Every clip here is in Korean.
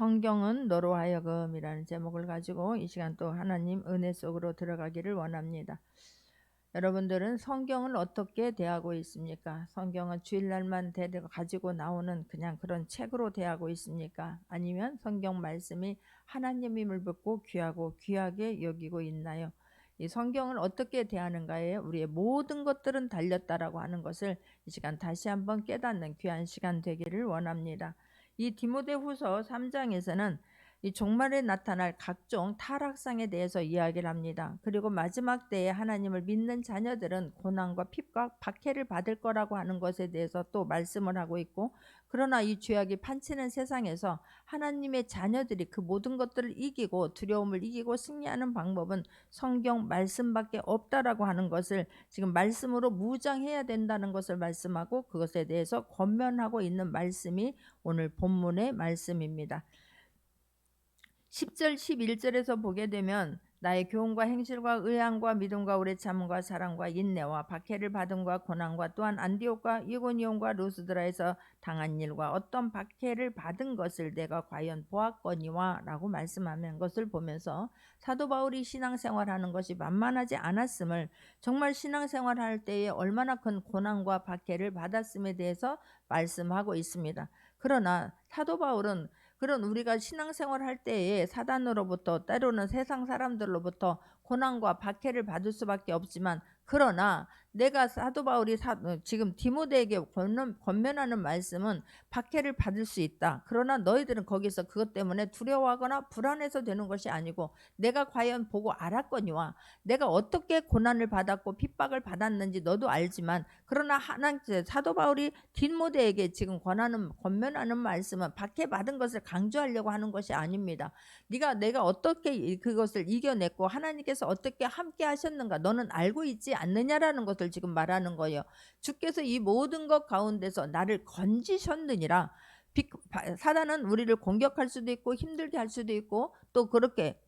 성경은 너로 하여금이라는 제목을 가지고 이 시간 또 하나님 은혜 속으로 들어가기를 원합니다. 여러분들은 성경을 어떻게 대하고 있습니까? 성경은 주일날만 가지고 나오는 그냥 그런 책으로 대하고 있습니까? 아니면 성경 말씀이 하나님임을 믿고 귀하고 귀하게 여기고 있나요? 이 성경을 어떻게 대하는가에 우리의 모든 것들은 달렸다라고 하는 것을 이 시간 다시 한번 깨닫는 귀한 시간 되기를 원합니다. 이 디모데후서 3장에서는 이 종말에 나타날 각종 타락상에 대해서 이야기를 합니다. 그리고 마지막 때에 하나님을 믿는 자녀들은 고난과 핍과 박해를 받을 거라고 하는 것에 대해서 또 말씀을 하고 있고, 그러나 이 죄악이 판치는 세상에서 하나님의 자녀들이 그 모든 것들을 이기고 두려움을 이기고 승리하는 방법은 성경 말씀밖에 없다라고 하는 것을 지금 말씀으로 무장해야 된다는 것을 말씀하고, 그것에 대해서 권면하고 있는 말씀이 오늘 본문의 말씀입니다. 10절 11절에서 보게 되면 나의 교훈과 행실과 의향과 믿음과 오래 참음과 사랑과 인내와 박해를 받음과 고난과 또한 안디옥과 이고니온과 루스드라에서 당한 일과 어떤 박해를 받은 것을 내가 과연 보았거니와 라고 말씀하는 것을 보면서 사도 바울이 신앙생활하는 것이 만만하지 않았음을, 정말 신앙생활할 때에 얼마나 큰 고난과 박해를 받았음에 대해서 말씀하고 있습니다. 그러나 사도 바울은 그런 우리가 신앙생활 할 때에 사단으로부터, 때로는 세상 사람들로부터 고난과 박해를 받을 수밖에 없지만, 그러나 내가 사도 바울이 지금 디모데에게 권면하는 말씀은 박해를 받을 수 있다. 그러나 너희들은 거기서 그것 때문에 두려워하거나 불안해서 되는 것이 아니고, 내가 과연 보고 알았거니와 내가 어떻게 고난을 받았고 핍박을 받았는지 너도 알지만, 그러나 사도 바울이 디모데에게 지금 권면하는 말씀은 박해받은 것을 강조하려고 하는 것이 아닙니다. 내가 어떻게 그것을 이겨냈고 하나님께서 어떻게 함께 하셨는가 너는 알고 있지 않느냐라는 것을 지금 말하는 거예요. 주께서 이 모든 것 가운데서 나를 건지셨느니라. 사단은 우리를 공격할 수도 있고 힘들게 할 수도 있고, 또 그렇게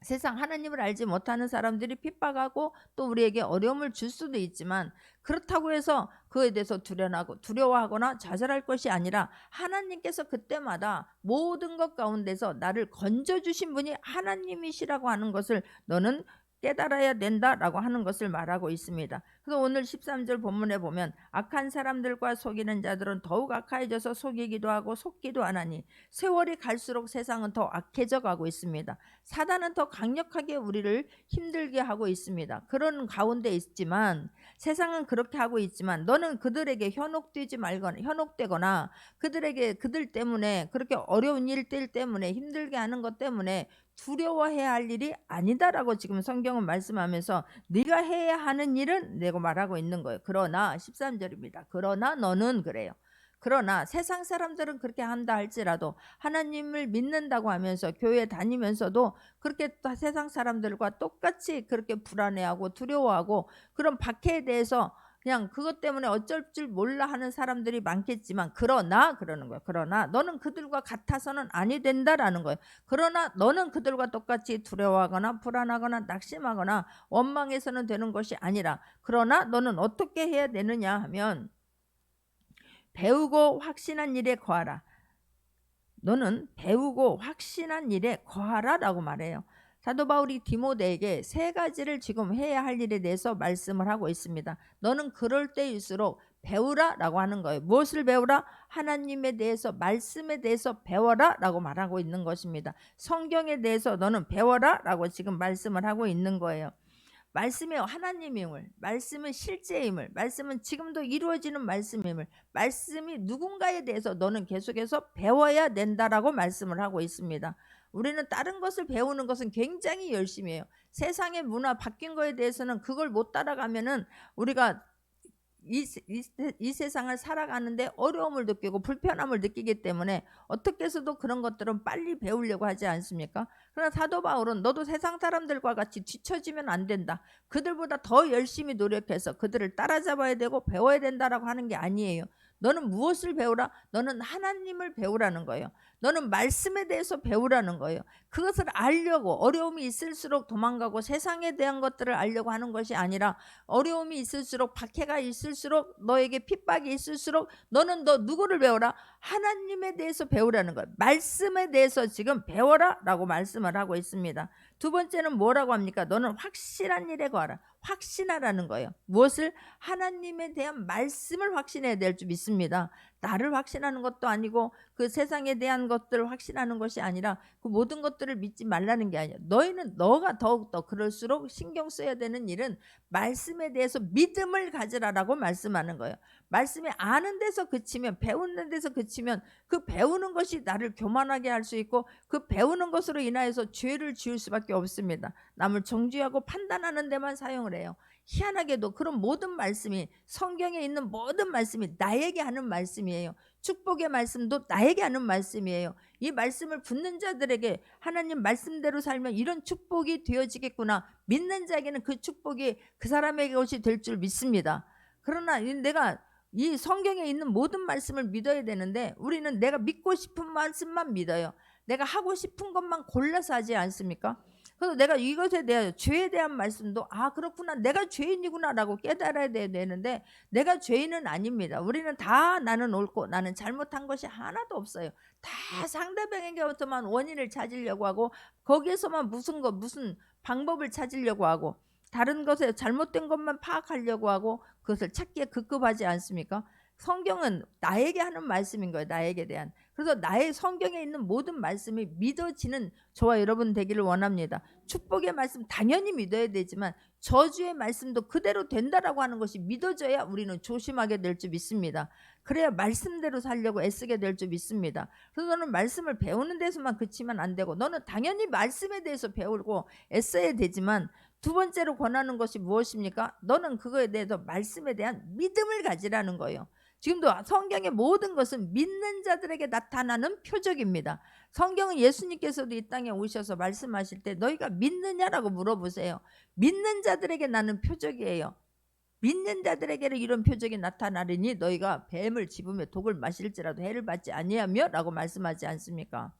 세상 하나님을 알지 못하는 사람들이 핍박하고 또 우리에게 어려움을 줄 수도 있지만, 그렇다고 해서 그에 대해서 두려워하거나 좌절할 것이 아니라, 하나님께서 그때마다 모든 것 가운데서 나를 건져주신 분이 하나님이시라고 하는 것을 너는 깨달아야 된다라고 하는 것을 말하고 있습니다. 그래서 오늘 13절 본문에 보면 악한 사람들과 속이는 자들은 더욱 악해져서 속이기도 하고 속기도 하나니 세월이 갈수록 세상은 더 악해져 가고 있습니다. 사단은 더 강력하게 우리를 힘들게 하고 있습니다. 그런 가운데 있지만, 세상은 그렇게 하고 있지만 너는 그들에게 현혹되거나 그들 때문에 그렇게 어려운 일들 때문에 힘들게 하는 것 때문에 두려워해야 할 일이 아니다라고 지금 성경은 말씀하면서 네가 해야 하는 일은 내가 말하고 있는 거예요. 그러나 13절입니다. 그러나 너는 그래요. 그러나 세상 사람들은 그렇게 한다 할지라도 하나님을 믿는다고 하면서 교회 다니면서도 그렇게 세상 사람들과 똑같이 그렇게 불안해하고 두려워하고 그런 박해에 대해서 그냥 그것 때문에 어쩔 줄 몰라 하는 사람들이 많겠지만, 그러나 그러는 거예요. 그러나 너는 그들과 같아서는 아니 된다라는 거예요. 그러나 너는 그들과 똑같이 두려워하거나 불안하거나 낙심하거나 원망해서는 되는 것이 아니라, 그러나 너는 어떻게 해야 되느냐 하면 배우고 확신한 일에 거하라. 너는 배우고 확신한 일에 거하라 라고 말해요. 사도 바울이 디모데에게 세 가지를 지금 해야 할 일에 대해서 말씀을 하고 있습니다. 너는 그럴 때일수록 배우라 라고 하는 거예요. 무엇을 배우라? 하나님에 대해서, 말씀에 대해서 배워라 라고 말하고 있는 것입니다. 성경에 대해서 너는 배워라 라고 지금 말씀을 하고 있는 거예요. 말씀이 하나님임을, 말씀은 실제임을, 말씀은 지금도 이루어지는 말씀임을, 말씀이 누군가에 대해서 너는 계속해서 배워야 된다라고 말씀을 하고 있습니다. 우리는 다른 것을 배우는 것은 굉장히 열심히 해요. 세상의 문화 바뀐 거에 대해서는 그걸 못 따라가면은 우리가 이 세상을 살아가는데 어려움을 느끼고 불편함을 느끼기 때문에 어떻게 해서도 그런 것들은 빨리 배우려고 하지 않습니까? 그러나 사도 바울은 너도 세상 사람들과 같이 뒤처지면 안 된다. 그들보다 더 열심히 노력해서 그들을 따라잡아야 되고 배워야 된다라고 하는 게 아니에요. 너는 무엇을 배우라? 너는 하나님을 배우라는 거예요. 너는 말씀에 대해서 배우라는 거예요. 그것을 알려고 어려움이 있을수록 도망가고 세상에 대한 것들을 알려고 하는 것이 아니라 어려움이 있을수록 박해가 있을수록 너에게 핍박이 있을수록 너는 너 누구를 배워라? 하나님에 대해서 배우라는 거예요. 말씀에 대해서 지금 배워라 라고 말씀을 하고 있습니다. 두 번째는 뭐라고 합니까? 너는 확실한 일에 거하라. 확신하라는 거예요. 무엇을? 하나님에 대한 말씀을 확신해야 될 줄 믿습니다. 나를 확신하는 것도 아니고 그 세상에 대한 것들을 확신하는 것이 아니라 그 모든 것들을 믿지 말라는 게 아니야. 너가 더욱더 그럴수록 신경 써야 되는 일은 말씀에 대해서 믿음을 가지라라고 말씀하는 거예요. 말씀이 아는 데서 그치면, 배우는 데서 그치면 그 배우는 것이 나를 교만하게 할 수 있고 그 배우는 것으로 인하여서 죄를 지을 수밖에 없습니다. 남을 정죄하고 판단하는 데만 사용을 해요. 희한하게도 그런 모든 말씀이, 성경에 있는 모든 말씀이 나에게 하는 말씀이에요. 축복의 말씀도 나에게 하는 말씀이에요. 이 말씀을 붙는 자들에게 하나님 말씀대로 살면 이런 축복이 되어지겠구나, 믿는 자에게는 그 축복이 그 사람에게 것이 될 줄 믿습니다. 그러나 내가 이 성경에 있는 모든 말씀을 믿어야 되는데 우리는 내가 믿고 싶은 말씀만 믿어요. 내가 하고 싶은 것만 골라서 하지 않습니까? 그래서 내가 이것에 대한 죄에 대한 말씀도 그렇구나, 내가 죄인이구나 라고 깨달아야 되는데 내가 죄인은 아닙니다. 우리는 다 나는 옳고 나는 잘못한 것이 하나도 없어요. 다 상대방에게부터만 원인을 찾으려고 하고 거기에서만 무슨 방법을 찾으려고 하고 다른 것에 잘못된 것만 파악하려고 하고 그것을 찾기에 급급하지 않습니까? 성경은 나에게 하는 말씀인 거예요. 나에게 대한. 그래서 나의 성경에 있는 모든 말씀이 믿어지는 저와 여러분 되기를 원합니다. 축복의 말씀 당연히 믿어야 되지만 저주의 말씀도 그대로 된다라고 하는 것이 믿어져야 우리는 조심하게 될 줄 믿습니다. 그래야 말씀대로 살려고 애쓰게 될 줄 믿습니다. 그래서 너는 말씀을 배우는 데서만 그치면 안 되고 너는 당연히 말씀에 대해서 배우고 애써야 되지만 두 번째로 권하는 것이 무엇입니까? 너는 그거에 대해서 말씀에 대한 믿음을 가지라는 거예요. 지금도 성경의 모든 것은 믿는 자들에게 나타나는 표적입니다. 성경은 예수님께서도 이 땅에 오셔서 말씀하실 때 너희가 믿느냐라고 물어보세요. 믿는 자들에게 나는 표적이에요. 믿는 자들에게는 이런 표적이 나타나리니 너희가 뱀을 집으며 독을 마실지라도 해를 받지 아니하며 라고 말씀하지 않습니까?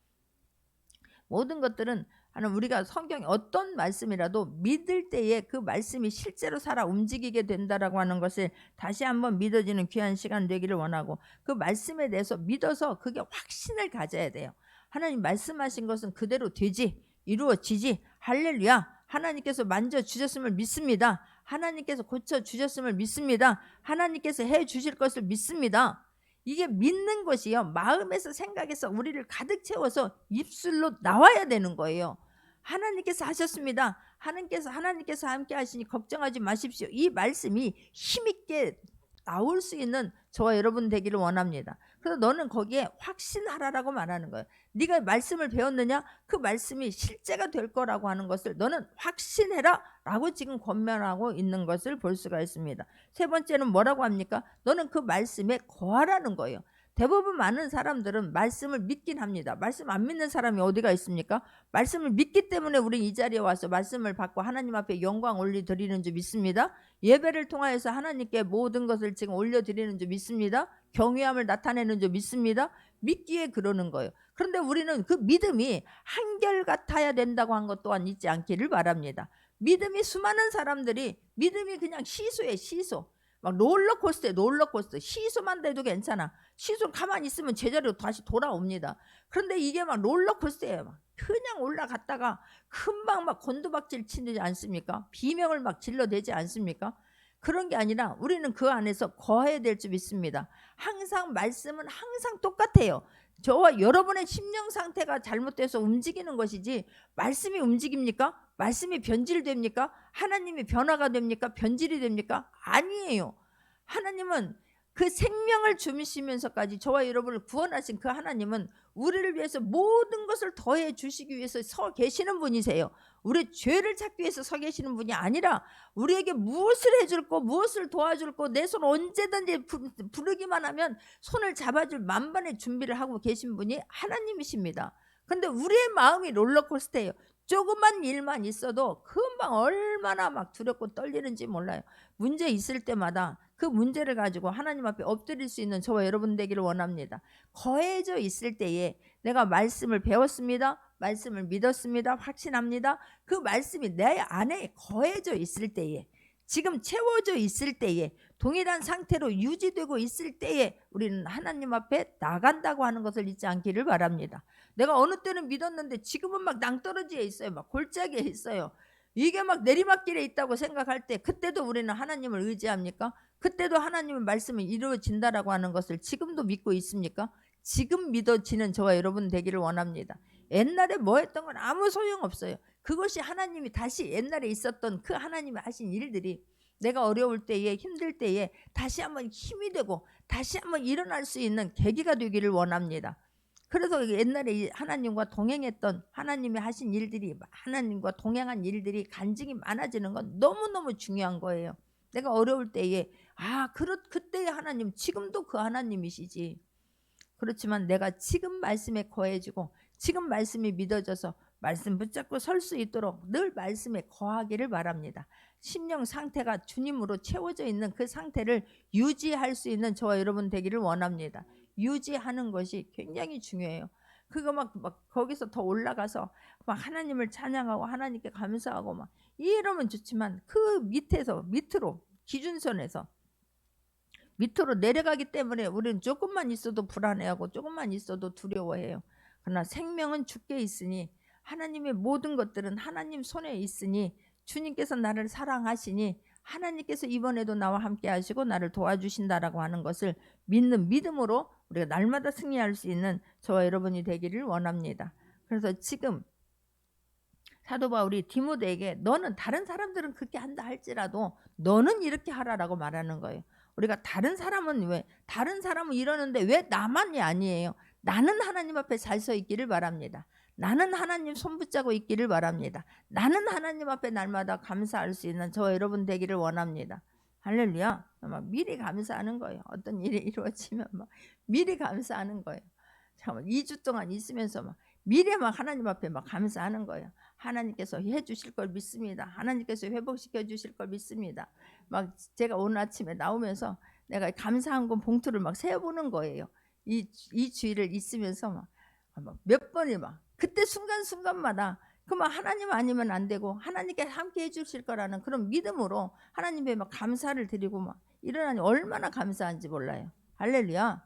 모든 것들은 우리가 성경의 어떤 말씀이라도 믿을 때에 그 말씀이 실제로 살아 움직이게 된다라고 하는 것을 다시 한번 믿어지는 귀한 시간 되기를 원하고 그 말씀에 대해서 믿어서 그게 확신을 가져야 돼요. 하나님 말씀하신 것은 그대로 되지, 이루어지지, 할렐루야. 하나님께서 만져주셨음을 믿습니다. 하나님께서 고쳐주셨음을 믿습니다. 하나님께서 해주실 것을 믿습니다. 이게 믿는 것이요, 마음에서 생각해서 우리를 가득 채워서 입술로 나와야 되는 거예요. 하나님께서 하셨습니다. 하나님께서 함께 하시니 걱정하지 마십시오. 이 말씀이 힘있게 나올 수 있는 저와 여러분 되기를 원합니다. 그래서 너는 거기에 확신하라라고 말하는 거예요. 네가 말씀을 배웠느냐? 그 말씀이 실제가 될 거라고 하는 것을 너는 확신해라 라고 지금 권면하고 있는 것을 볼 수가 있습니다. 세 번째는 뭐라고 합니까? 너는 그 말씀에 거하라는 거예요. 대부분 많은 사람들은 말씀을 믿긴 합니다. 말씀 안 믿는 사람이 어디가 있습니까? 말씀을 믿기 때문에 우리 이 자리에 와서 말씀을 받고 하나님 앞에 영광 올려드리는 줄 믿습니다. 예배를 통하여서 하나님께 모든 것을 지금 올려드리는 줄 믿습니다. 경외함을 나타내는 줄 믿습니다. 믿기에 그러는 거예요. 그런데 우리는 그 믿음이 한결같아야 된다고 한 것 또한 잊지 않기를 바랍니다. 믿음이 수많은 사람들이 믿음이 그냥 시소에 시소, 막 롤러코스터 시소만 돼도 괜찮아. 시소 가만히 있으면 제자리로 다시 돌아옵니다. 그런데 이게 막 롤러코스터예요. 막 그냥 올라갔다가 금방 막 곤두박질 치지 않습니까? 비명을 막 질러대지 않습니까? 그런 게 아니라 우리는 그 안에서 거해야 될 줄 믿습니다. 항상 말씀은 항상 똑같아요. 저와 여러분의 심령 상태가 잘못돼서 움직이는 것이지 말씀이 움직입니까? 말씀이 변질됩니까? 하나님이 변화가 됩니까? 변질이 됩니까? 아니에요. 하나님은 그 생명을 주시면서까지 저와 여러분을 구원하신 그 하나님은 우리를 위해서 모든 것을 더해 주시기 위해서 서 계시는 분이세요. 우리 죄를 찾기 위해서 서 계시는 분이 아니라 우리에게 무엇을 해줄 거, 무엇을 도와줄 거, 내 손 언제든지 부르기만 하면 손을 잡아줄 만반의 준비를 하고 계신 분이 하나님이십니다. 근데 우리의 마음이 롤러코스터예요. 조그만 일만 있어도 금방 얼마나 막 두렵고 떨리는지 몰라요. 문제 있을 때마다 그 문제를 가지고 하나님 앞에 엎드릴 수 있는 저와 여러분 되기를 원합니다. 거해져 있을 때에 내가 말씀을 배웠습니다. 말씀을 믿었습니다. 확신합니다. 그 말씀이 내 안에 거해져 있을 때에, 지금 채워져 있을 때에, 동일한 상태로 유지되고 있을 때에 우리는 하나님 앞에 나간다고 하는 것을 잊지 않기를 바랍니다. 내가 어느 때는 믿었는데 지금은 막 낭떠러지에 있어요. 막 골짜기에 있어요. 이게 막 내리막길에 있다고 생각할 때 그때도 우리는 하나님을 의지합니까? 그때도 하나님의 말씀이 이루어진다라고 하는 것을 지금도 믿고 있습니까? 지금 믿어지는 저와 여러분 되기를 원합니다. 옛날에 뭐 했던 건 아무 소용없어요. 그것이 하나님이 다시 옛날에 있었던 그 하나님이 하신 일들이 내가 어려울 때에, 힘들 때에 다시 한번 힘이 되고 다시 한번 일어날 수 있는 계기가 되기를 원합니다. 그래서 옛날에 하나님과 동행했던, 하나님이 하신 일들이, 하나님과 동행한 일들이 간증이 많아지는 건 너무너무 중요한 거예요. 내가 어려울 때에 그때의 하나님 지금도 그 하나님이시지. 그렇지만 내가 지금 말씀에 거해지고 지금 말씀이 믿어져서 말씀 붙잡고 설 수 있도록 늘 말씀에 거하기를 바랍니다. 심령 상태가 주님으로 채워져 있는 그 상태를 유지할 수 있는 저와 여러분 되기를 원합니다. 유지하는 것이 굉장히 중요해요. 그거 막 거기서 더 올라가서 막 하나님을 찬양하고 하나님께 감사하고 막 이러면 좋지만 그 밑에서 밑으로 기준선에서 밑으로 내려가기 때문에 우리는 조금만 있어도 불안해하고 조금만 있어도 두려워해요. 그러나 생명은 주께 있으니, 하나님의 모든 것들은 하나님 손에 있으니, 주님께서 나를 사랑하시니 하나님께서 이번에도 나와 함께 하시고 나를 도와주신다라고 하는 것을 믿는 믿음으로 우리가 날마다 승리할 수 있는 저와 여러분이 되기를 원합니다. 그래서 지금 사도 바울이 디모데에게 너는 다른 사람들은 그렇게 한다 할지라도 너는 이렇게 하라라고 말하는 거예요. 우리가 다른 사람은 이러는데 왜 나만이 아니에요? 나는 하나님 앞에 잘 서 있기를 바랍니다. 나는 하나님 손 붙잡고 있기를 바랍니다. 나는 하나님 앞에 날마다 감사할 수 있는 저와 여러분 되기를 원합니다. 할렐루야. 막 미리 감사하는 거예요. 어떤 일이 이루어지면 막 미리 감사하는 거예요. 잠깐만 2주 동안 있으면서 막 미리 막 하나님 앞에 막 감사하는 거예요. 하나님께서 해주실 걸 믿습니다. 하나님께서 회복시켜 주실 걸 믿습니다. 막 제가 오늘 아침에 나오면서 내가 감사한 건 봉투를 막 세어보는 거예요. 이 주일을 있으면서 막 몇 번이 막 그때 순간순간마다 그만 하나님 아니면 안 되고 하나님께 함께 해주실 거라는 그런 믿음으로 하나님께 막 감사를 드리고 막 일어나니 얼마나 감사한지 몰라요. 할렐루야.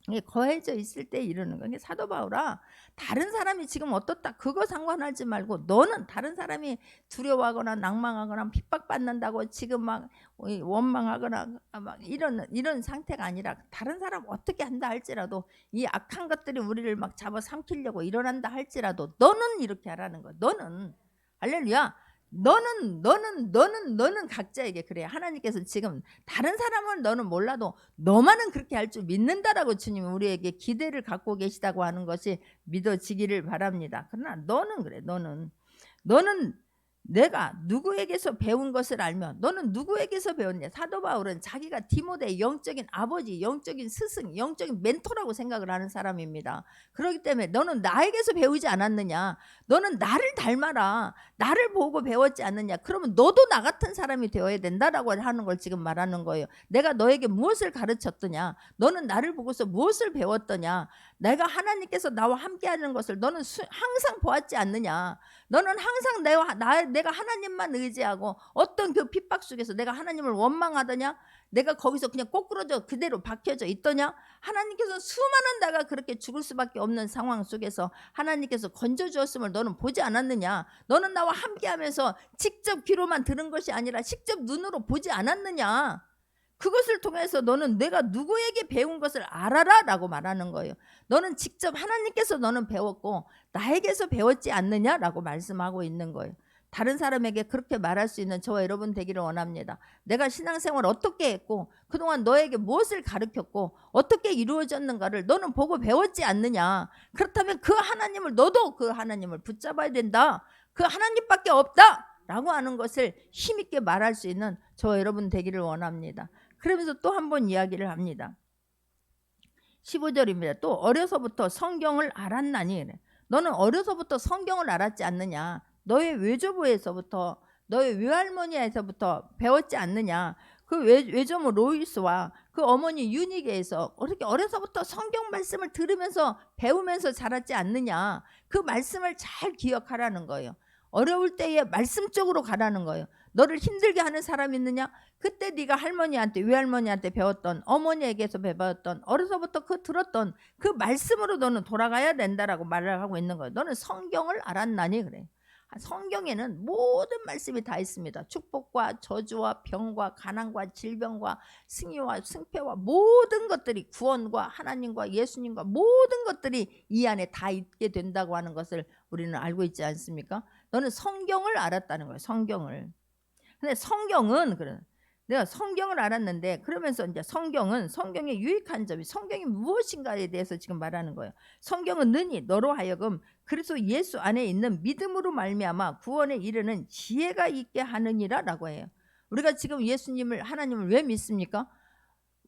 이게 거해져 있을 때 이러는 거예요. 사도 바울아, 다른 사람이 지금 어떻다 그거 상관하지 말고 너는 다른 사람이 두려워하거나 낭망하거나 핍박받는다고 지금 막 원망하거나 막 이런 상태가 아니라 다른 사람 어떻게 한다 할지라도 이 악한 것들이 우리를 막 잡아삼키려고 일어난다 할지라도 너는 이렇게 하라는 거야. 너는 할렐루야. 너는 각자에게 그래. 하나님께서 지금 다른 사람은 너는 몰라도 너만은 그렇게 할 줄 믿는다라고 주님이 우리에게 기대를 갖고 계시다고 하는 것이 믿어지기를 바랍니다. 그러나 너는 그래. 너는 내가 누구에게서 배운 것을 알면 너는 누구에게서 배웠냐. 사도 바울은 자기가 디모데의 영적인 아버지, 영적인 스승, 영적인 멘토라고 생각을 하는 사람입니다. 그렇기 때문에 너는 나에게서 배우지 않았느냐. 너는 나를 닮아라. 나를 보고 배웠지 않느냐. 그러면 너도 나 같은 사람이 되어야 된다라고 하는 걸 지금 말하는 거예요. 내가 너에게 무엇을 가르쳤더냐. 너는 나를 보고서 무엇을 배웠더냐. 내가 하나님께서 나와 함께하는 것을 너는 항상 보았지 않느냐. 너는 항상 내가 하나님만 의지하고 어떤 그 핍박 속에서 내가 하나님을 원망하더냐. 내가 거기서 그냥 꼬꾸러져 그대로 박혀져 있더냐. 하나님께서 수많은 나가 그렇게 죽을 수밖에 없는 상황 속에서 하나님께서 건져주었음을 너는 보지 않았느냐. 너는 나와 함께하면서 직접 귀로만 들은 것이 아니라 직접 눈으로 보지 않았느냐. 그것을 통해서 너는 내가 누구에게 배운 것을 알아라 라고 말하는 거예요. 너는 직접 하나님께서 너는 배웠고 나에게서 배웠지 않느냐라고 말씀하고 있는 거예요. 다른 사람에게 그렇게 말할 수 있는 저와 여러분 되기를 원합니다. 내가 신앙생활 어떻게 했고 그동안 너에게 무엇을 가르쳤고 어떻게 이루어졌는가를 너는 보고 배웠지 않느냐. 그렇다면 그 하나님을 너도 그 하나님을 붙잡아야 된다. 그 하나님밖에 없다 라고 하는 것을 힘있게 말할 수 있는 저와 여러분 되기를 원합니다. 그러면서 또 한 번 이야기를 합니다. 15절입니다. 또 어려서부터 성경을 알았나니. 너는 어려서부터 성경을 알았지 않느냐. 너의 외조부에서부터 너의 외할머니에서부터 배웠지 않느냐. 그 외조모 로이스와 그 어머니 유니게에서 어떻게 어려서부터 성경 말씀을 들으면서 배우면서 자랐지 않느냐. 그 말씀을 잘 기억하라는 거예요. 어려울 때에 말씀 쪽으로 가라는 거예요. 너를 힘들게 하는 사람 있느냐? 그때 네가 할머니한테 외할머니한테 배웠던, 어머니에게서 배웠던, 어려서부터 그 들었던 그 말씀으로 너는 돌아가야 된다라고 말을 하고 있는 거예요. 너는 성경을 알았나니 그래. 성경에는 모든 말씀이 다 있습니다. 축복과 저주와 병과 가난과 질병과 승리와 승패와 모든 것들이, 구원과 하나님과 예수님과 모든 것들이 이 안에 다 있게 된다고 하는 것을 우리는 알고 있지 않습니까? 너는 성경을 알았다는 거예요. 성경을. 근데 성경은 그래. 내가 성경을 알았는데 그러면서 이제 성경의 유익한 점이, 성경이 무엇인가에 대해서 지금 말하는 거예요. 성경은 능히 너로 하여금 그리스도 예수 안에 있는 믿음으로 말미암아 구원에 이르는 지혜가 있게 하느니라라고 해요. 우리가 지금 예수님을, 하나님을 왜 믿습니까?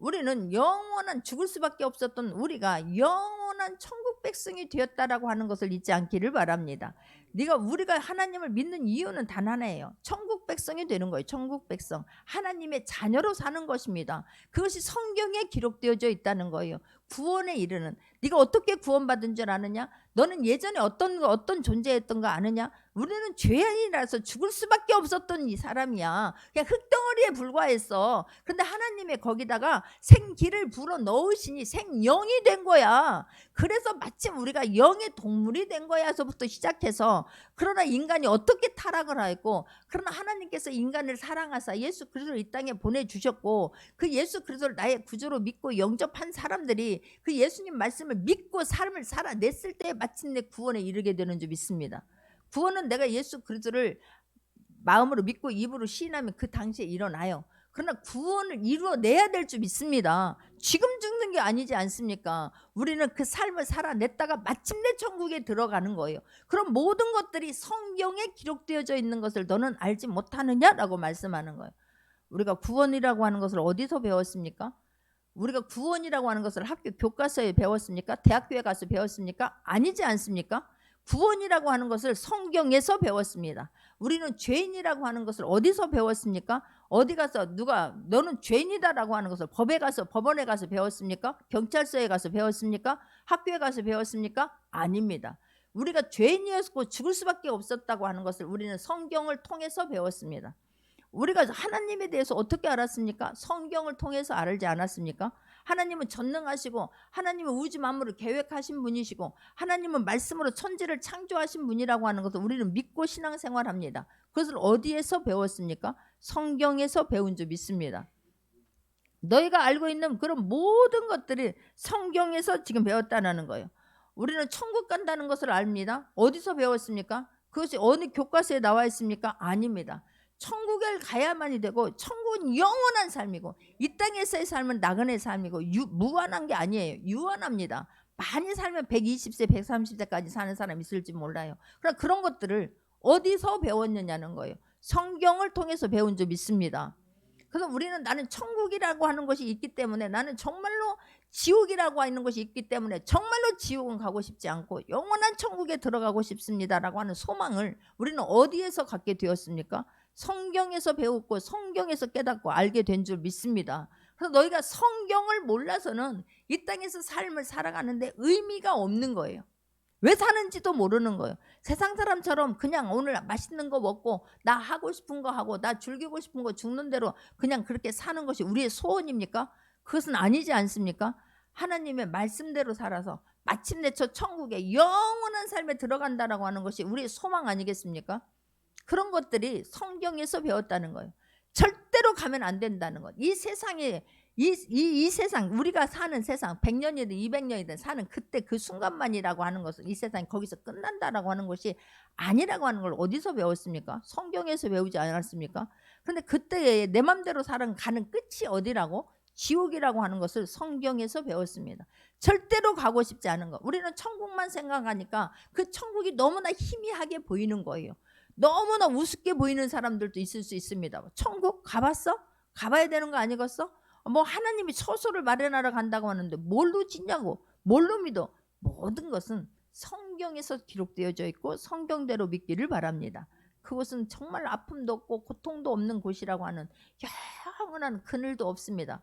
우리는 영원한, 죽을 수밖에 없었던 우리가 영원한 천국 백성이 되었다라고 하는 것을 잊지 않기를 바랍니다. 우리가 하나님을 믿는 이유는 단 하나예요. 천국 백성이 되는 거예요. 천국 백성, 하나님의 자녀로 사는 것입니다. 그것이 성경에 기록되어져 있다는 거예요. 구원에 이르는, 네가 어떻게 구원받은 줄 아느냐? 너는 예전에 어떤 존재였던 거 아느냐? 우리는 죄인이라서 죽을 수밖에 없었던 이 사람이야. 그냥 흙덩어리에 불과했어. 그런데 하나님의 거기다가 생기를 불어 넣으시니 생영이 된 거야. 그래서 마침 우리가 영의 동물이 된 거야서부터 시작해서, 그러나 인간이 어떻게 타락을 하였고, 그러나 하나님께서 인간을 사랑하사 예수 그리스도를 이 땅에 보내주셨고, 그 예수 그리스도를 나의 구주로 믿고 영접한 사람들이 그 예수님 말씀을 믿고 삶을 살아냈을 때 마침내 구원에 이르게 되는 줄 믿습니다. 구원은 내가 예수 그리스도를 마음으로 믿고 입으로 시인하면 그 당시에 일어나요. 그러나 구원을 이루어내야 될 줄 믿습니다. 지금 죽는 게 아니지 않습니까? 우리는 그 삶을 살아냈다가 마침내 천국에 들어가는 거예요. 그럼 모든 것들이 성경에 기록되어져 있는 것을 너는 알지 못하느냐라고 말씀하는 거예요. 우리가 구원이라고 하는 것을 어디서 배웠습니까? 우리가 구원이라고 하는 것을 학교 교과서에 배웠습니까? 대학교에 가서 배웠습니까? 아니지 않습니까? 구원이라고 하는 것을 성경에서 배웠습니다. 우리는 죄인이라고 하는 것을 어디서 배웠습니까? 어디 가서 누가 너는 죄인이다라고 하는 것을 법원에 가서 배웠습니까? 경찰서에 가서 배웠습니까? 학교에 가서 배웠습니까? 아닙니다. 우리가 죄인이었고 죽을 수밖에 없었다고 하는 것을 우리는 성경을 통해서 배웠습니다. 우리가 하나님에 대해서 어떻게 알았습니까? 성경을 통해서 알지 않았습니까? 하나님은 전능하시고, 하나님은 우주 만물을 계획하신 분이시고, 하나님은 말씀으로 천지를 창조하신 분이라고 하는 것을 우리는 믿고 신앙생활합니다. 그것을 어디에서 배웠습니까? 성경에서 배운 줄 믿습니다. 너희가 알고 있는 그런 모든 것들이 성경에서 지금 배웠다는 거예요. 우리는 천국 간다는 것을 압니다. 어디서 배웠습니까? 그것이 어느 교과서에 나와 있습니까? 아닙니다. 천국에 가야만이 되고, 천국은 영원한 삶이고, 이 땅에서의 삶은 나그네 삶이고, 무한한 게 아니에요. 유한합니다. 많이 살면 120세 130세까지 사는 사람 있을지 몰라요. 그러나 그런 것들을 어디서 배웠느냐는 거예요. 성경을 통해서 배운 줄 믿습니다. 그래서 우리는 나는 천국이라고 하는 것이 있기 때문에, 나는 정말로 지옥이라고 하는 것이 있기 때문에 정말로 지옥은 가고 싶지 않고 영원한 천국에 들어가고 싶습니다라고 하는 소망을 우리는 어디에서 갖게 되었습니까? 성경에서 배웠고 성경에서 깨닫고 알게 된 줄 믿습니다. 그래서 너희가 성경을 몰라서는 이 땅에서 삶을 살아가는데 의미가 없는 거예요. 왜 사는지도 모르는 거예요. 세상 사람처럼 그냥 오늘 맛있는 거 먹고 나 하고 싶은 거 하고 나 즐기고 싶은 거 죽는 대로 그냥 그렇게 사는 것이 우리의 소원입니까? 그것은 아니지 않습니까? 하나님의 말씀대로 살아서 마침내 저 천국에 영원한 삶에 들어간다라고 하는 것이 우리의 소망 아니겠습니까? 그런 것들이 성경에서 배웠다는 거예요. 절대로 가면 안 된다는 것. 이 세상에 이 세상, 우리가 사는 세상 100년이든 200년이든 사는 그때 그 순간만이라고 하는 것은 이 세상이 거기서 끝난다라고 하는 것이 아니라고 하는 걸 어디서 배웠습니까? 성경에서 배우지 않았습니까? 그런데 그때의 내 맘대로 가는 끝이 어디라고? 지옥이라고 하는 것을 성경에서 배웠습니다. 절대로 가고 싶지 않은 것. 우리는 천국만 생각하니까 그 천국이 너무나 희미하게 보이는 거예요. 너무나 우습게 보이는 사람들도 있을 수 있습니다. 천국 가봤어? 가봐야 되는 거 아니겠어? 뭐 하나님이 처소를 마련하러 간다고 하는데 뭘로 짓냐고, 뭘로 믿어? 모든 것은 성경에서 기록되어져 있고 성경대로 믿기를 바랍니다. 그곳은 정말 아픔도 없고 고통도 없는 곳이라고 하는 영원한 그늘도 없습니다.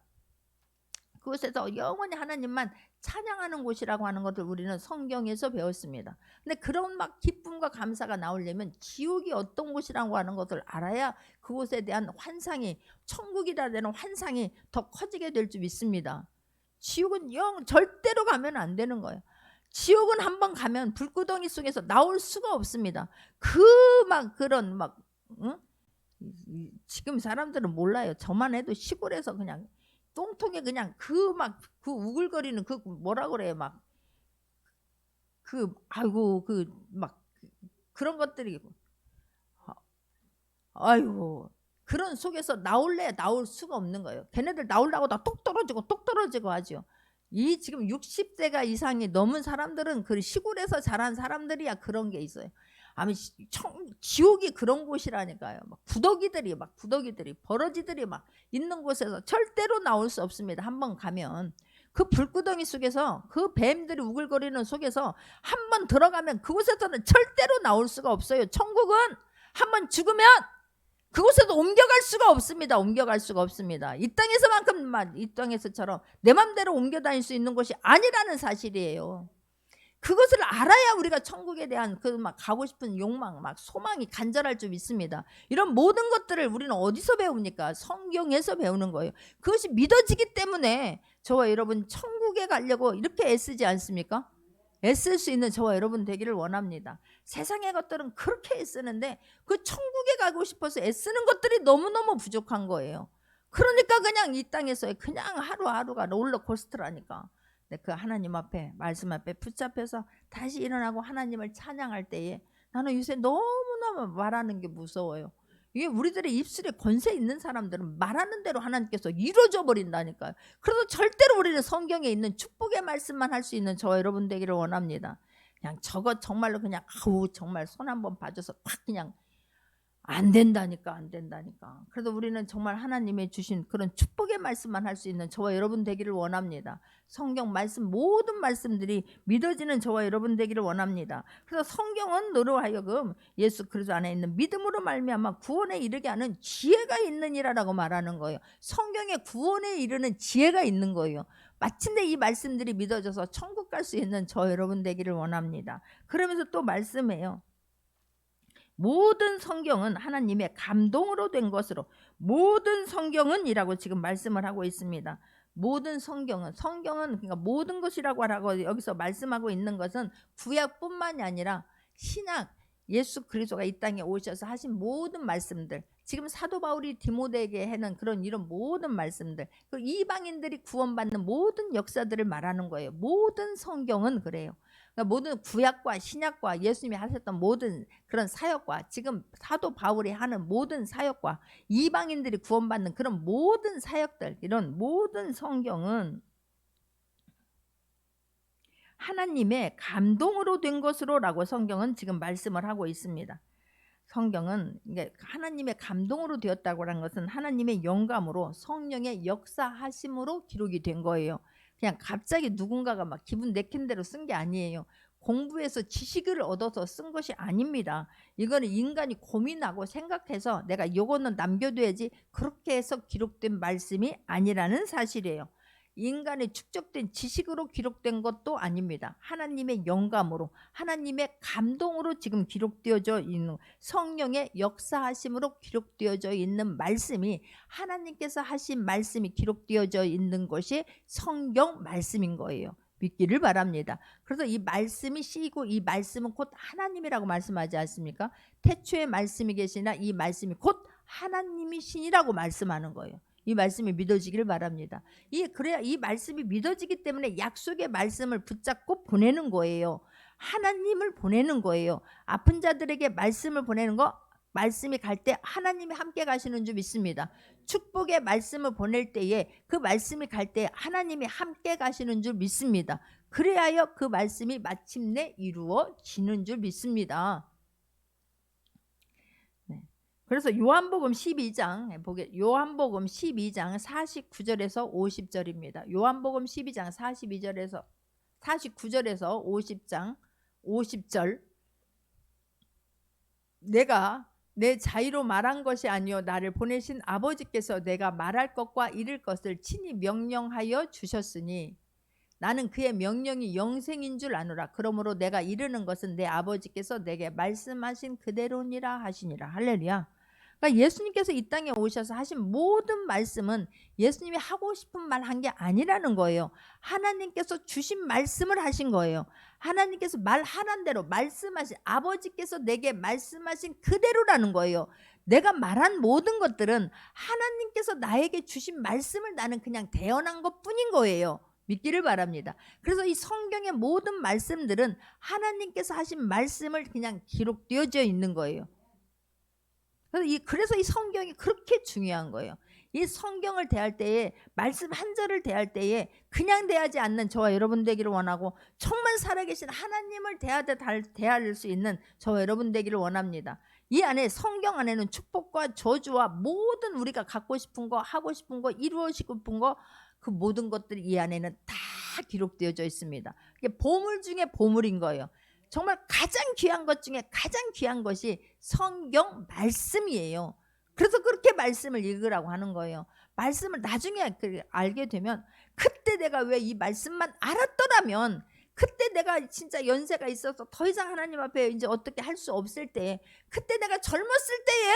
그곳에서 영원히 하나님만 찬양하는 곳이라고 하는 것을 우리는 성경에서 배웠습니다. 근데 그런 막 기쁨과 감사가 나오려면 지옥이 어떤 곳이라고 하는 것을 알아야 그곳에 대한 환상이, 천국이라는 환상이 더 커지게 될 줄 믿습니다. 지옥은 절대로 가면 안 되는 거예요. 지옥은 한번 가면 불구덩이 속에서 나올 수가 없습니다. 그런 응? 지금 사람들은 몰라요. 저만 해도 시골에서 그냥 똥통에 그냥 그 우글거리는 그 뭐라 그래요, 아이고 그런 것들이, 아이고 그런 속에서 나올 수가 없는 거예요. 걔네들 나오려고 다 똑 떨어지고 하죠. 이 지금 60세가 이상이 넘은 사람들은 그 시골에서 자란 사람들이야 그런 게 있어요. 아니 지옥이 그런 곳이라니까요. 구더기들이 버러지들이 있는 곳에서 절대로 나올 수 없습니다. 한번 가면 그 불구덩이 속에서, 그 뱀들이 우글거리는 속에서 한번 들어가면 그곳에서는 절대로 나올 수가 없어요. 천국은 한번 죽으면 그곳에도 옮겨갈 수가 없습니다. 이 땅에서만큼, 이 땅에서처럼 내 맘대로 옮겨 다닐 수 있는 곳이 아니라는 사실이에요. 그것을 알아야 우리가 천국에 대한 가고 싶은 욕망, 소망이 간절할 줄 믿습니다. 이런 모든 것들을 우리는 어디서 배웁니까? 성경에서 배우는 거예요. 그것이 믿어지기 때문에 저와 여러분 천국에 가려고 이렇게 애쓰지 않습니까? 애쓸 수 있는 저와 여러분 되기를 원합니다. 세상의 것들은 그렇게 애쓰는데 그 천국에 가고 싶어서 애쓰는 것들이 너무너무 부족한 거예요. 그러니까 그냥 이 땅에서 그냥 하루하루가 롤러코스터라니까. 그 하나님 앞에, 말씀 앞에 붙잡혀서 다시 일어나고 하나님을 찬양할 때에 나는 요새 너무너무 말하는 게 무서워요. 이게 우리들의 입술에 권세 있는 사람들은 말하는 대로 하나님께서 이루어져 버린다니까요. 그래서 절대로 우리는 성경에 있는 축복의 말씀만 할 수 있는 저와 여러분 되기를 원합니다. 그냥 저거 정말로 그냥 정말 손 한번 봐줘서 팍 그냥 안 된다니까. 그래도 우리는 정말 하나님의 주신 그런 축복의 말씀만 할 수 있는 저와 여러분 되기를 원합니다. 성경 말씀, 모든 말씀들이 믿어지는 저와 여러분 되기를 원합니다. 그래서 성경은 너로 하여금 예수 그리스도 안에 있는 믿음으로 말미암아 구원에 이르게 하는 지혜가 있느니라라고 말하는 거예요. 성경에 구원에 이르는 지혜가 있는 거예요. 마침내 이 말씀들이 믿어져서 천국 갈 수 있는 저 여러분 되기를 원합니다. 그러면서 또 말씀해요. 모든 성경은 하나님의 감동으로 된 것으로, 모든 성경은 이라고 지금 말씀을 하고 있습니다. 모든 성경은 그러니까 모든 것이라고 하라고 여기서 말씀하고 있는 것은 구약뿐만이 아니라 신약, 예수 그리스도가 이 땅에 오셔서 하신 모든 말씀들, 지금 사도 바울이 디모데에게 하는 이런 모든 말씀들, 그 이방인들이 구원받는 모든 역사들을 말하는 거예요. 모든 성경은 그래요. 그러니까 모든 구약과 신약과 예수님이 하셨던 모든 그런 사역과 지금 사도 바울이 하는 모든 사역과 이방인들이 구원받는 그런 모든 사역들, 이런 모든 성경은 하나님의 감동으로 된 것으로라고 성경은 지금 말씀을 하고 있습니다. 성경은 하나님의 감동으로 되었다고 하는 것은 하나님의 영감으로, 성령의 역사하심으로 기록이 된 거예요. 그냥 갑자기 누군가가 기분 내킨 대로 쓴 게 아니에요. 공부해서 지식을 얻어서 쓴 것이 아닙니다. 이거는 인간이 고민하고 생각해서 내가 이거는 남겨둬야지 그렇게 해서 기록된 말씀이 아니라는 사실이에요. 인간의 축적된 지식으로 기록된 것도 아닙니다. 하나님의 영감으로, 하나님의 감동으로 지금 기록되어져 있는, 성령의 역사하심으로 기록되어져 있는 말씀이, 하나님께서 하신 말씀이 기록되어져 있는 것이 성경 말씀인 거예요. 믿기를 바랍니다. 그래서 이 말씀이 씨이고 이 말씀은 곧 하나님이라고 말씀하지 않습니까? 태초에 말씀이 계시나 이 말씀이 곧 하나님이시니라고 말씀하는 거예요. 이 말씀이 믿어지기를 바랍니다. 그래야 이 말씀이 믿어지기 때문에 약속의 말씀을 붙잡고 보내는 거예요. 하나님을 보내는 거예요. 아픈 자들에게 말씀을 보내는 거, 말씀이 갈 때 하나님이 함께 가시는 줄 믿습니다. 축복의 말씀을 보낼 때에 그 말씀이 갈 때 하나님이 함께 가시는 줄 믿습니다. 그래야 그 말씀이 마침내 이루어지는 줄 믿습니다. 그래서 요한복음 12장 49절에서 50절입니다. 요한복음 12장 49절에서 50절, 내가 내 자의로 말한 것이 아니요 나를 보내신 아버지께서 내가 말할 것과 이를 것을 친히 명령하여 주셨으니 나는 그의 명령이 영생인 줄 아노라. 그러므로 내가 이르는 것은 내 아버지께서 내게 말씀하신 그대로니라 하시니라. 할렐루야. 그러니까 예수님께서 이 땅에 오셔서 하신 모든 말씀은 예수님이 하고 싶은 말 한 게 아니라는 거예요. 하나님께서 주신 말씀을 하신 거예요. 하나님께서 말하는 대로 말씀하신, 아버지께서 내게 말씀하신 그대로라는 거예요. 내가 말한 모든 것들은 하나님께서 나에게 주신 말씀을 나는 그냥 대언한 것뿐인 거예요. 믿기를 바랍니다. 그래서 이 성경의 모든 말씀들은 하나님께서 하신 말씀을 그냥 기록되어져 있는 거예요. 그래서 이 성경이 그렇게 중요한 거예요. 이 성경을 대할 때에, 말씀 한 절을 대할 때에 그냥 대하지 않는 저와 여러분 되기를 원하고, 정말 살아계신 하나님을 대할 수 있는 저와 여러분 되기를 원합니다. 이 안에, 성경 안에는 축복과 저주와 모든 우리가 갖고 싶은 거, 하고 싶은 거, 이루고 싶은 거, 그 모든 것들이 이 안에는 다 기록되어져 있습니다. 이게 보물 중에 보물인 거예요. 정말 가장 귀한 것 중에 가장 귀한 것이 성경 말씀이에요. 그래서 그렇게 말씀을 읽으라고 하는 거예요. 말씀을 나중에 알게 되면, 그때 내가 왜 이 말씀만 알았더라면, 그때 내가 진짜 연세가 있어서 더 이상 하나님 앞에 이제 어떻게 할 수 없을 때, 그때 내가 젊었을 때에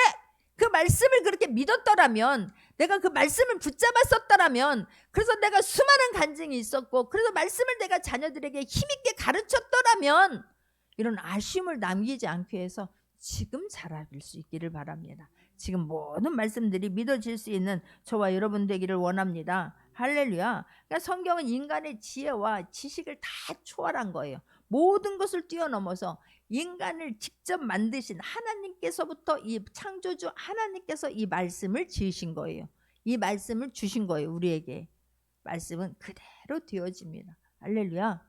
그 말씀을 그렇게 믿었더라면, 내가 그 말씀을 붙잡았었더라면, 그래서 내가 수많은 간증이 있었고, 그래서 말씀을 내가 자녀들에게 힘있게 가르쳤더라면, 이런 아쉬움을 남기지 않기 위해서 지금 자랄 수 있기를 바랍니다. 지금 모든 말씀들이 믿어질 수 있는 저와 여러분 되기를 원합니다. 할렐루야. 그러니까 성경은 인간의 지혜와 지식을 다 초월한 거예요. 모든 것을 뛰어넘어서 인간을 직접 만드신 하나님께서부터, 이 창조주 하나님께서 이 말씀을 지으신 거예요. 이 말씀을 주신 거예요. 우리에게 말씀은 그대로 되어집니다. 할렐루야.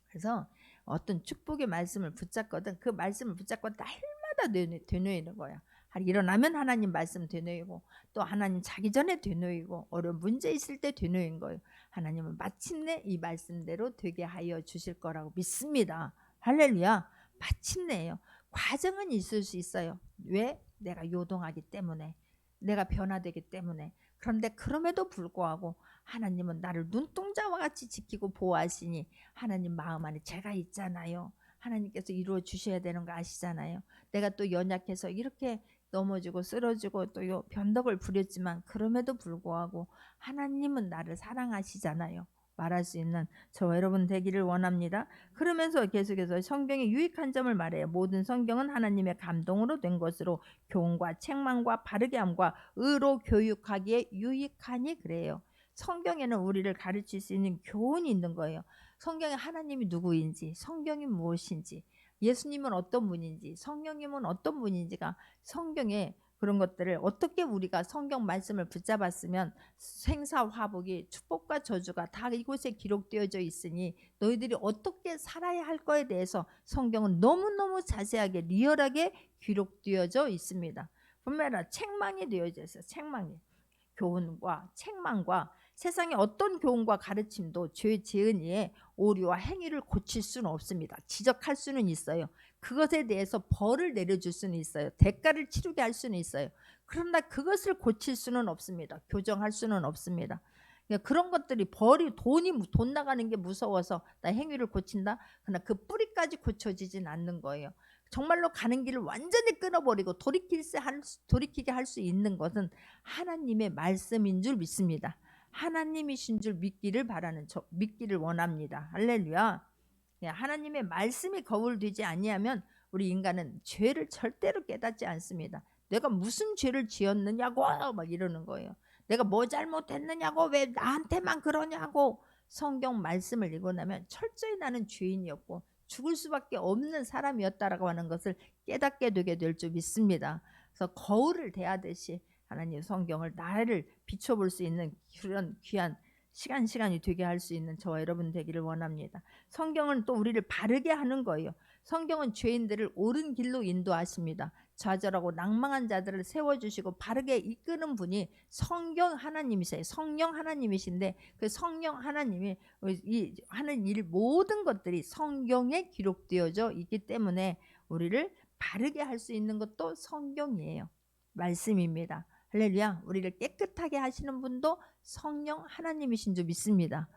그래서 어떤 축복의 말씀을 붙잡거든, 그 말씀을 붙잡고 날마다 되뇌이는 거야. 일어나면 하나님 말씀 되뇌이고, 또 하나님 자기 전에 되뇌이고, 어려운 문제 있을 때 되뇌인 거예요. 하나님은 마침내 이 말씀대로 되게 하여 주실 거라고 믿습니다. 할렐루야. 마침내예요. 과정은 있을 수 있어요. 왜? 내가 요동하기 때문에, 내가 변화되기 때문에. 그런데 그럼에도 불구하고 하나님은 나를 눈동자와 같이 지키고 보호하시니, 하나님 마음 안에 제가 있잖아요. 하나님께서 이루어 주셔야 되는 거 아시잖아요. 내가 또 연약해서 이렇게 넘어지고 쓰러지고 또 변덕을 부렸지만, 그럼에도 불구하고 하나님은 나를 사랑하시잖아요. 말할 수 있는 저와 여러분 되기를 원합니다. 그러면서 계속해서 성경의 유익한 점을 말해요. 모든 성경은 하나님의 감동으로 된 것으로 교훈과 책망과 바르게 함과 의로 교육하기에 유익하니 그래요. 성경에는 우리를 가르칠 수 있는 교훈이 있는 거예요. 성경에 하나님이 누구인지, 성경이 무엇인지, 예수님은 어떤 분인지, 성령님은 어떤 분인지가 성경에, 그런 것들을 어떻게 우리가 성경 말씀을 붙잡았으면 생사화복이, 축복과 저주가 다 이곳에 기록되어져 있으니 너희들이 어떻게 살아야 할 거에 대해서 성경은 너무너무 자세하게 리얼하게 기록되어져 있습니다. 분명히 책망이 되어져 있어요. 책망이. 교훈과 책망과 세상의 어떤 교훈과 가르침도 죄 지은 이의 오류와 행위를 고칠 수는 없습니다. 지적할 수는 있어요. 그것에 대해서 벌을 내려줄 수는 있어요. 대가를 치르게 할 수는 있어요. 그러나 그것을 고칠 수는 없습니다. 교정할 수는 없습니다. 그런 것들이, 벌이, 돈 나가는 게 무서워서 나 행위를 고친다, 그러나 그 뿌리까지 고쳐지진 않는 거예요. 정말로 가는 길을 완전히 끊어버리고 돌이키게 할 수 있는 것은 하나님의 말씀인 줄 믿습니다. 하나님이신 줄 믿기를 원합니다. 할렐루야. 하나님의 말씀이 거울되지 아니하면 우리 인간은 죄를 절대로 깨닫지 않습니다. 내가 무슨 죄를 지었느냐고 막 이러는 거예요. 내가 뭐 잘못했느냐고, 왜 나한테만 그러냐고. 성경 말씀을 읽고 나면 철저히 나는 죄인이었고 죽을 수밖에 없는 사람이었다라고 하는 것을 깨닫게 되게 될 줄 믿습니다. 그래서 거울을 대하듯이 하나님 성경을, 나를 비춰볼 수 있는 그런 귀한 시간이 되게 할 수 있는 저와 여러분 되기를 원합니다. 성경은 또 우리를 바르게 하는 거예요. 성경은 죄인들을 옳은 길로 인도하십니다. 좌절하고 낭망한 자들을 세워주시고 바르게 이끄는 분이 성경 하나님이세요. 성령 하나님이신데, 그 성령 하나님이 하는 일 모든 것들이 성경에 기록되어져 있기 때문에 우리를 바르게 할 수 있는 것도 성경이에요. 말씀입니다. 할렐루야. 우리를 깨끗하게 하시는 분도 성령 하나님이신 줄 믿습니다.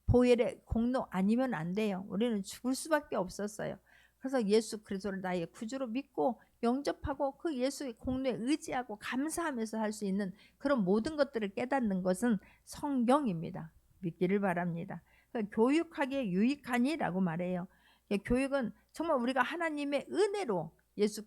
보혈의 공로 아니면 안 돼요. 우리는 죽을 수밖에 없었어요. 그래서 예수 그리스도를 나의 구주로 믿고 영접하고 그 예수의 공로에 의지하고 감사하면서 할 수 있는 그런 모든 것들을 깨닫는 것은 성경입니다. 믿기를 바랍니다. 교육하기에 유익하니라고 말해요. 교육은 정말 우리가 하나님의 은혜로 예수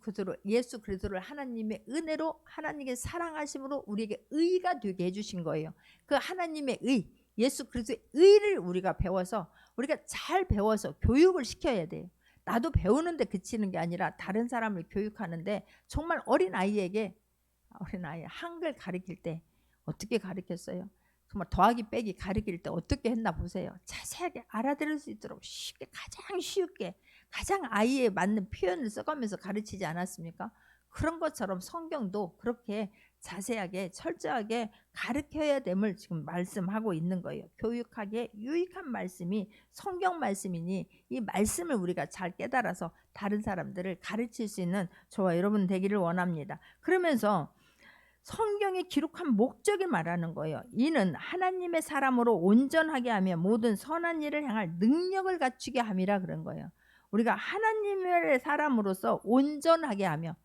그리스도를 하나님의 은혜로 하나님의 사랑하심으로 우리에게 의가 되게 해주신 거예요. 그 하나님의 의, 예수 그리스도의 의를 우리가 배워서 우리가 잘 배워서 교육을 시켜야 돼요. 나도 배우는데 그치는 게 아니라 다른 사람을 교육하는데 정말 어린 아이 한글 가르칠 때 어떻게 가르쳤어요? 정말 더하기 빼기 가르칠 때 어떻게 했나 보세요. 자세하게 알아들을 수 있도록 쉽게 가장 쉽게 가장 아이에 맞는 표현을 써가면서 가르치지 않았습니까? 그런 것처럼 성경도 그렇게 자세하게 철저하게 가르쳐야 됨을 지금 말씀하고 있는 거예요. 교육하기에 유익한 말씀이 성경 말씀이니 이 말씀을 우리가 잘 깨달아서 다른 사람들을 가르칠 수 있는 저와 여러분 되기를 원합니다. 그러면서 성경에 기록한 목적을 말하는 거예요. 이는 하나님의 사람으로 온전하게 하며 모든 선한 일을 행할 능력을 갖추게 함이라 그런 거예요. 우리가 하나님의 사람으로서 온전하게 하며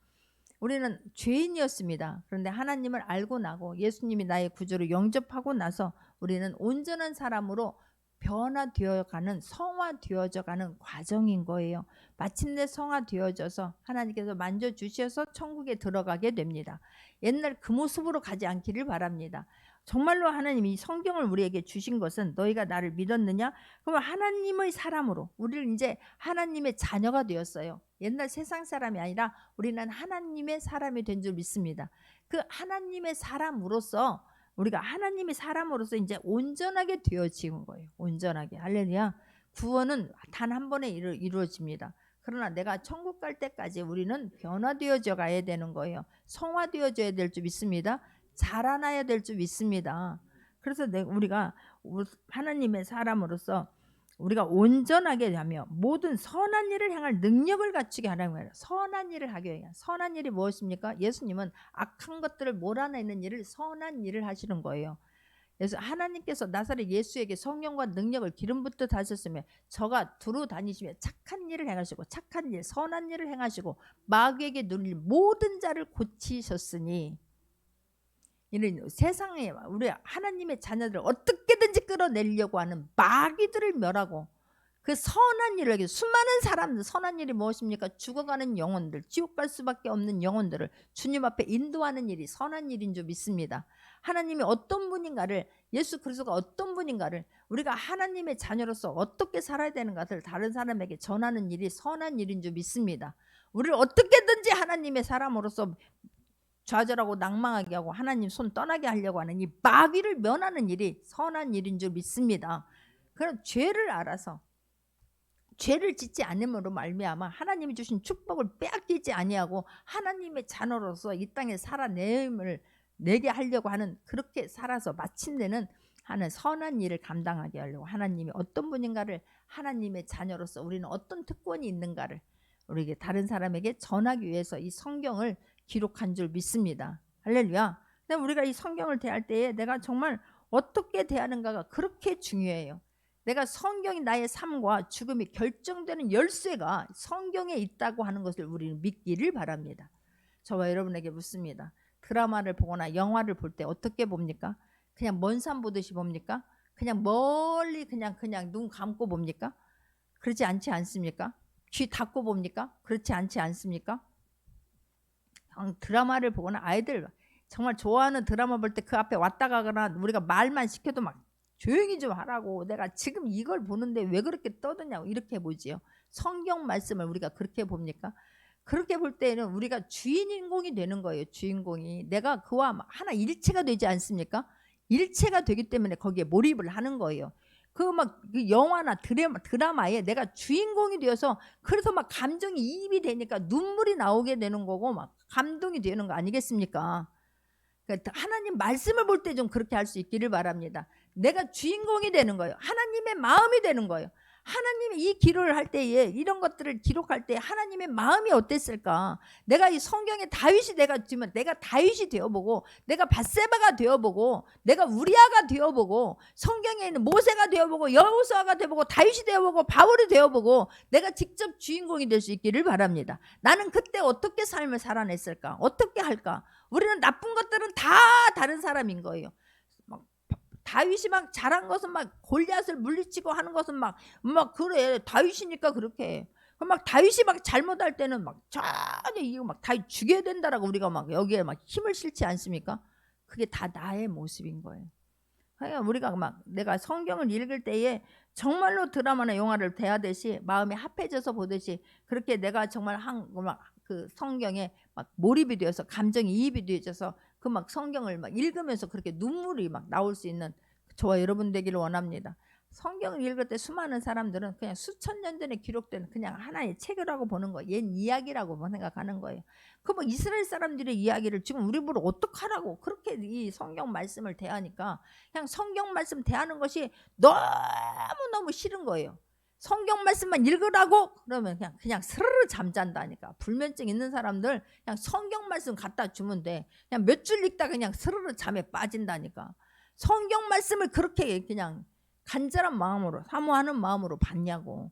우리는 죄인이었습니다. 그런데 하나님을 알고 나고 예수님이 나의 구주로 영접하고 나서 우리는 온전한 사람으로 변화되어가는 성화되어져가는 과정인 거예요. 마침내 성화되어져서 하나님께서 만져주셔서 천국에 들어가게 됩니다. 옛날 그 모습으로 가지 않기를 바랍니다. 정말로 하나님이 성경을 우리에게 주신 것은 너희가 나를 믿었느냐? 그러면 하나님의 사람으로 우리를 이제 하나님의 자녀가 되었어요. 옛날 세상 사람이 아니라 우리는 하나님의 사람이 된 줄 믿습니다. 그 하나님의 사람으로서 우리가 하나님의 사람으로서 이제 온전하게 되어지는 거예요. 온전하게. 할렐루야. 구원은 단 한 번에 이루어집니다. 그러나 내가 천국 갈 때까지 우리는 변화되어져 가야 되는 거예요. 성화되어져야 될 줄 믿습니다. 자라나야 될 줄 믿습니다. 그래서 우리가 하나님의 사람으로서 우리가 온전하게 하며 모든 선한 일을 행할 능력을 갖추게 하라는 거예요. 선한 일을 하게 해요. 선한 일이 무엇입니까? 예수님은 악한 것들을 몰아내는 일을 선한 일을 하시는 거예요. 그래서 하나님께서 나사렛 예수에게 성령과 능력을 기름 붓듯 하셨으며 저가 두루 다니시며 착한 일을 행하시고 착한 일 선한 일을 행하시고 마귀에게 눌릴 모든 자를 고치셨으니 이는 세상에 우리 하나님의 자녀들을 어떻게든지 끌어내려고 하는 마귀들을 멸하고 그 선한 일을 하기 수많은 사람들 선한 일이 무엇입니까? 죽어가는 영혼들 지옥 갈 수밖에 없는 영혼들을 주님 앞에 인도하는 일이 선한 일인 줄 믿습니다. 하나님이 어떤 분인가를 예수 그리스도가 어떤 분인가를 우리가 하나님의 자녀로서 어떻게 살아야 되는가를 다른 사람에게 전하는 일이 선한 일인 줄 믿습니다. 우리를 어떻게든지 하나님의 사람으로서 좌절하고 낭망하게 하고 하나님 손 떠나게 하려고 하는 이 마귀를 면하는 일이 선한 일인 줄 믿습니다. 그럼 죄를 알아서 죄를 짓지 않음으로 말미암아 하나님이 주신 축복을 빼앗기지 아니하고 하나님의 자녀로서 이 땅에 살아내게 하려고 하는 그렇게 살아서 마침내는 하는 선한 일을 감당하게 하려고 하나님이 어떤 분인가를 하나님의 자녀로서 우리는 어떤 특권이 있는가를 우리에게 다른 사람에게 전하기 위해서 이 성경을 기록한 줄 믿습니다. 할렐루야. 근데 우리가 이 성경을 대할 때에 내가 정말 어떻게 대하는가가 그렇게 중요해요. 내가 성경이 나의 삶과 죽음이 결정되는 열쇠가 성경에 있다고 하는 것을 우리는 믿기를 바랍니다. 저와 여러분에게 묻습니다. 드라마를 보거나 영화를 볼 때 어떻게 봅니까? 그냥 먼 산 보듯이 봅니까? 그냥 멀리 그냥 눈 감고 봅니까? 그렇지 않지 않습니까? 귀 닫고 봅니까? 그렇지 않지 않습니까? 드라마를 보거나 아이들 정말 좋아하는 드라마 볼 때 그 앞에 왔다 가거나 우리가 말만 시켜도 막 조용히 좀 하라고 내가 지금 이걸 보는데 왜 그렇게 떠드냐고 이렇게 보지요. 성경 말씀을 우리가 그렇게 봅니까? 그렇게 볼 때는 우리가 주인공이 되는 거예요. 주인공이 내가 그와 하나 일체가 되지 않습니까? 일체가 되기 때문에 거기에 몰입을 하는 거예요. 그 영화나 드라마에 내가 주인공이 되어서 그래서 막 감정이 이입이 되니까 눈물이 나오게 되는 거고 막 감동이 되는 거 아니겠습니까? 그러니까 하나님 말씀을 볼 때 좀 그렇게 할 수 있기를 바랍니다. 내가 주인공이 되는 거예요. 하나님의 마음이 되는 거예요. 하나님이 이 기록을 할 때에 이런 것들을 기록할 때 하나님의 마음이 어땠을까? 내가 이 성경에 다윗이 내가 다윗이 되어보고, 내가 밧세바가 되어보고, 내가 우리아가 되어보고, 성경에 있는 모세가 되어보고, 여호수아가 되어보고, 다윗이 되어보고, 바울이 되어보고, 내가 직접 주인공이 될 수 있기를 바랍니다. 나는 그때 어떻게 삶을 살아냈을까? 어떻게 할까? 우리는 나쁜 것들은 다 다른 사람인 거예요. 다윗이 막 잘한 것은 막 골리앗을 물리치고 하는 것은 막 그래 다윗이니까 그렇게 해. 막 다윗이 막 잘못할 때는 막 전혀 이거 막 다윗 죽여야 된다라고 우리가 막 여기에 막 힘을 실지 않습니까? 그게 다 나의 모습인 거예요. 그러니까 우리가 막 내가 성경을 읽을 때에 정말로 드라마나 영화를 대하듯이 마음이 합해져서 보듯이 그렇게 내가 정말 그 성경에 막 몰입이 되어서 감정이 이입이 되어져서 그 막 성경을 막 읽으면서 그렇게 눈물이 막 나올 수 있는 저와 여러분 되기를 원합니다. 성경을 읽을 때 수많은 사람들은 그냥 수천 년 전에 기록된 그냥 하나의 책이라고 보는 거예요. 옛 이야기라고 생각하는 거예요. 그 뭐 이스라엘 사람들의 이야기를 지금 우리 보러 어떡하라고 그렇게 이 성경 말씀을 대하니까 그냥 성경 말씀 대하는 것이 너무너무 싫은 거예요. 성경 말씀만 읽으라고 그러면 그냥 스르르 잠잔다니까. 불면증 있는 사람들 그냥 성경 말씀 갖다 주면 돼. 그냥 몇 줄 읽다 그냥 스르르 잠에 빠진다니까. 성경 말씀을 그렇게 그냥 간절한 마음으로 사모하는 마음으로 받냐고.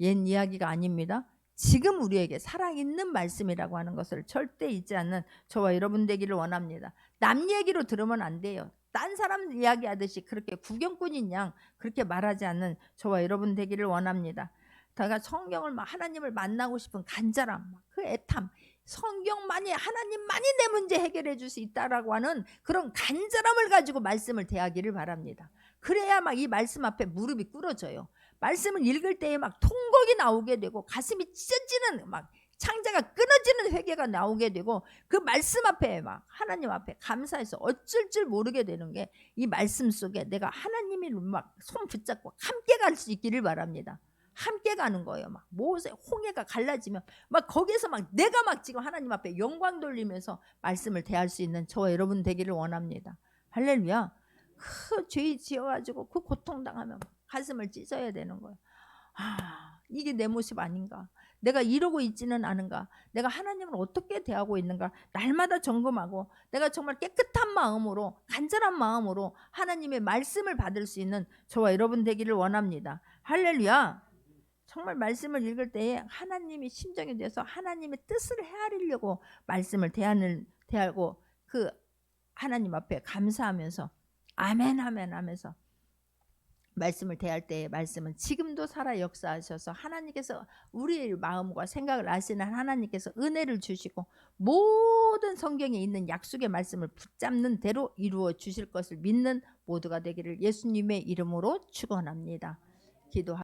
옛 이야기가 아닙니다. 지금 우리에게 살아있는 말씀이라고 하는 것을 절대 잊지 않는 저와 여러분 되기를 원합니다. 남 얘기로 들으면 안 돼요. 딴 사람 이야기하듯이 그렇게 구경꾼인 양 그렇게 말하지 않는 저와 여러분 되기를 원합니다. 내가 성경을 하나님을 만나고 싶은 간절함, 그 애탐, 성경만이 하나님만이 내 문제 해결해 줄 수 있다라고 하는 그런 간절함을 가지고 말씀을 대하기를 바랍니다. 그래야 막 이 말씀 앞에 무릎이 꿇어져요. 말씀을 읽을 때에 막 통곡이 나오게 되고 가슴이 찢어지는 막 창자가 끊어지는 회개가 나오게 되고 그 말씀 앞에 막 하나님 앞에 감사해서 어쩔 줄 모르게 되는 게 이 말씀 속에 내가 하나님이 막 손 붙잡고 함께 갈 수 있기를 바랍니다. 함께 가는 거예요. 막 모세 홍해가 갈라지면 막 거기서 막 내가 막 지금 하나님 앞에 영광 돌리면서 말씀을 대할 수 있는 저와 여러분 되기를 원합니다. 할렐루야. 그 죄 지어가지고 그 고통당하면 가슴을 찢어야 되는 거예요. 이게 내 모습 아닌가? 내가 이러고 있지는 않은가? 내가 하나님을 어떻게 대하고 있는가? 날마다 점검하고 내가 정말 깨끗한 마음으로 간절한 마음으로 하나님의 말씀을 받을 수 있는 저와 여러분 되기를 원합니다. 할렐루야. 정말 말씀을 읽을 때에 하나님이 심정이 돼서 하나님의 뜻을 헤아리려고 말씀을 대하고 그 하나님 앞에 감사하면서 아멘 아멘 하면서 말씀을 대할 때의 말씀은 지금도 살아 역사하셔서 하나님께서 우리의 마음과 생각을 아시는 하나님께서 은혜를 주시고 모든 성경에 있는 약속의 말씀을 붙잡는 대로 이루어 주실 것을 믿는 모두가 되기를 예수님의 이름으로 축원합니다. 기도하